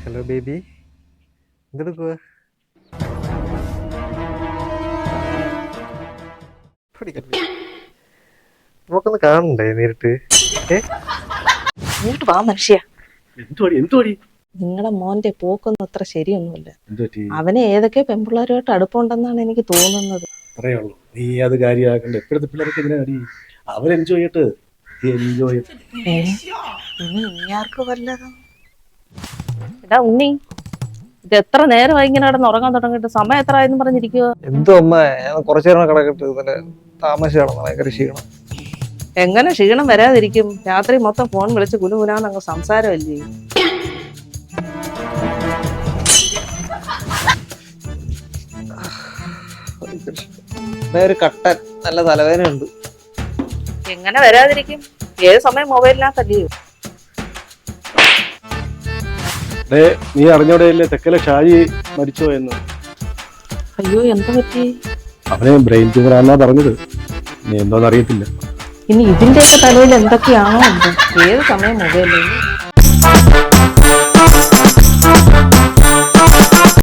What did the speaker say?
Hello baby, എന്തെടുക്കുക? നമുക്കൊന്ന് കാണണ്ടേ നേരിട്ട്? ഇങ്ങോട്ട് വാ മനുഷ്യ. എന്തുവാടി? നിങ്ങളുടെ മോന്റെ പോക്കൊന്നും അത്ര ശരിയൊന്നുമില്ല. എന്തുപറ്റി? അവന് ഏതൊക്കെ പെൺപിള്ളേരുമായിട്ട് അടുപ്പമുണ്ടെന്നാണ് എനിക്ക് തോന്നുന്നത്. പറയുള്ളൂ, നീ അത് കാര്യമാക്കണ്ട. എപ്പോഴത്തെ പിള്ളേർക്ക് ഇതിനെ അടി. അവർ എൻജോയ് ചെയ്യട്ട്. എൻജോയ്. ഇനിയാർക്ക് വല്ലതും? എടാ ഉണ്ണി, ഇത് എത്ര നേരമായി ഇങ്ങനെ കിടന്ന് ഉറങ്ങാൻ തുടങ്ങിയിട്ട്? സമയം എത്ര ആയെന്ന് പറഞ്ഞിരിക്കുക? എന്തോ അമ്മ, ഞാൻ കുറച്ചു നേരം കിടക്കട്ടെ. ഇന്നലെ താമസിച്ചാണ്, ഭയങ്കര ക്ഷീണം. എങ്ങനെ ക്ഷീണം വരാതിരിക്കും? രാത്രി മൊത്തം ഫോൺ വിളിച്ച് കുനുകുനാന്നങ്ങ് സംസാരമല്ലേ? ഒരു കട്ടൻ, നല്ല തലവേദന ഉണ്ട്. എങ്ങനെ വരാതിരിക്കും? ഏത് സമയം മൊബൈലിനകത്തല്ലയോ? നീ അറിഞ്ഞോടെയല്ലേ തെക്കലെ ഷാജി മരിച്ചോ എന്ന്? അയ്യോ, എന്താ പറ്റി? അവനെ ബ്രെയിൻ ട്യൂമർ ആണെന്നാ പറഞ്ഞത്. നീ എന്തോന്ന് അറിയത്തില്ല. ഇനി ഇതിന്റെയൊക്കെ തലയിൽ എന്തൊക്കെയാണോ? ഏത് സമയം മൊബൈലിൽ